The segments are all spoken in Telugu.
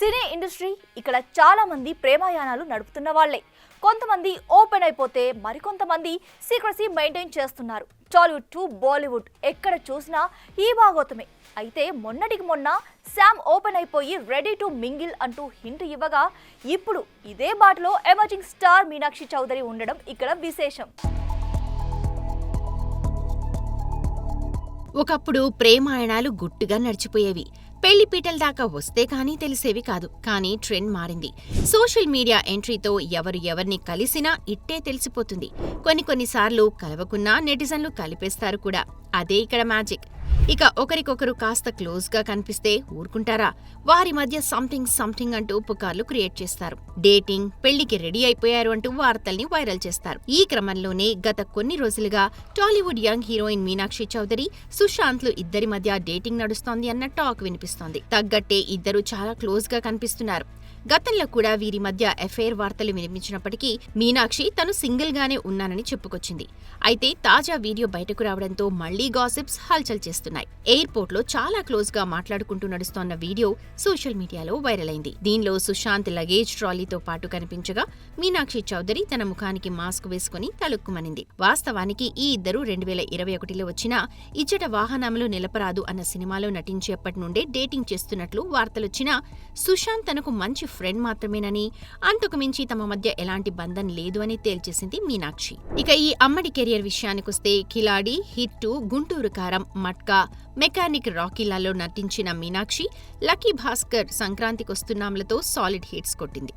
సినీ ఇండస్ట్రీ ఇక్కడ చాలా మంది ప్రేమాయాణాలు నడుపుతున్న వాళ్ళే. కొంతమంది ఓపెన్ అయిపోతే మరికొంతమంది సీక్రెసీ మెయింటైన్ చేస్తున్నారు. టాలీవుడ్ టు బాలీవుడ్ ఎక్కడ చూసినా ఈ భాగోతమే. అయితే మొన్నటికి మొన్న శామ్ ఓపెన్ అయిపోయి రెడీ టు మింగిల్ అంటూ హింట్ ఇవ్వగా ఇప్పుడు ఇదే బాటలో ఎమర్జింగ్ స్టార్ మీనాక్షి చౌదరి ఉండడం ఇక్కడ విశేషం. ఒకప్పుడు ప్రేమాయణాలు గుట్టుగా నడిచిపోయేవి. పెళ్లిపీటల దాకా వస్తే కానీ తెలిసేవి కాదు. కానీ ట్రెండ్ మారింది. సోషల్ మీడియా ఎంట్రీతో ఎవరిని కలిసినా ఇట్టే తెలిసిపోతుంది. కొన్నిసార్లు కలవకున్నా నెటిజన్లు కలిపేస్తారు కూడా. అదే ఇక్కడ మ్యాజిక్. ఇక ఒకరికొకరు కాస్త క్లోజ్గా కనిపిస్తే ఊరుకుంటారా? వారి మధ్య సంథింగ్ అంటూ పుకార్లు క్రియేట్ చేస్తారు. డేటింగ్, పెళ్లికి రెడీ అయిపోయారు అంటూ వార్తల్ని వైరల్ చేస్తారు. ఈ క్రమంలోనే గత కొన్ని రోజులుగా టాలీవుడ్ యంగ్ హీరోయిన్ మీనాక్షి చౌదరి, సుశాంత్లు ఇద్దరి మధ్య డేటింగ్ నడుస్తోంది అన్న టాక్ వినిపిస్తోంది. తగ్గట్టే ఇద్దరు చాలా క్లోజ్గా కనిపిస్తున్నారు. గతంలో కూడా వీరి మధ్య అఫైర్ వార్తలు వినిపించినప్పటికీ మీనాక్షి తను సింగిల్ గానే ఉన్నానని చెప్పుకొచ్చింది. అయితే తాజా వీడియో బయటకు రావడంతో మళ్లీ గాసిప్స్ హల్చల్ చేస్తున్నాయి. ఎయిర్పోర్ట్ లో చాలా క్లోజ్ గా మాట్లాడుకుంటూ నడుస్తోన్న వీడియో సోషల్ మీడియాలో వైరల్ అయింది. దీనిలో సుశాంత్ లగేజ్ ట్రాలీతో పాటు కనిపించగా మీనాక్షి చౌదరి తన ముఖానికి మాస్క్ వేసుకుని తలుక్కుమనింది. వాస్తవానికి ఈ ఇద్దరు 2021లో వచ్చిన ఇచ్చట వాహనములు నిలపరాదు అన్న సినిమాలో నటించేప్పటి నుండే డేటింగ్ చేస్తున్నట్లు వార్తలొచ్చినా సుశాంత్ తనకు మంచి ఫ్రెండ్ మాత్రమేనని, అంతకు మించి తమ మధ్య ఎలాంటి బంధం లేదు అని తేల్చేసింది మీనాక్షి. ఇక ఈ అమ్మడి కెరియర్ విషయానికొస్తే కిలాడి, హిట్, గుంటూరు కారం, మట్కా, మెకానిక్ రాకీలాలో నటించిన మీనాక్షి లక్కీ భాస్కర్, సంక్రాంతికొస్తున్నాంలతో సాలిడ్ హిట్స్ కొట్టింది.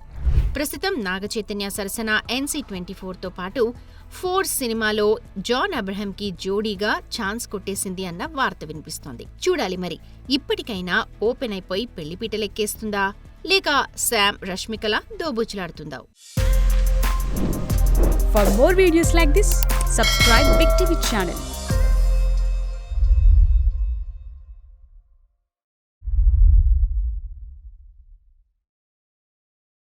ప్రస్తుతం నాగచైతన్య సరసన NC24తో పాటు ఫోర్స్ సినిమాలో జాన్ అబ్రహంకి జోడీగా ఛాన్స్ కొట్టేసింది అన్న వార్త వినిపిస్తోంది. చూడాలి మరి ఇప్పటికైనా ఓపెన్ అయిపోయి పెళ్లిపీటలెక్కేస్తుందా, లేక Sam రష్మికలా దోబూచులాడుతుందా? For more videos like this, subscribe Big TV channel.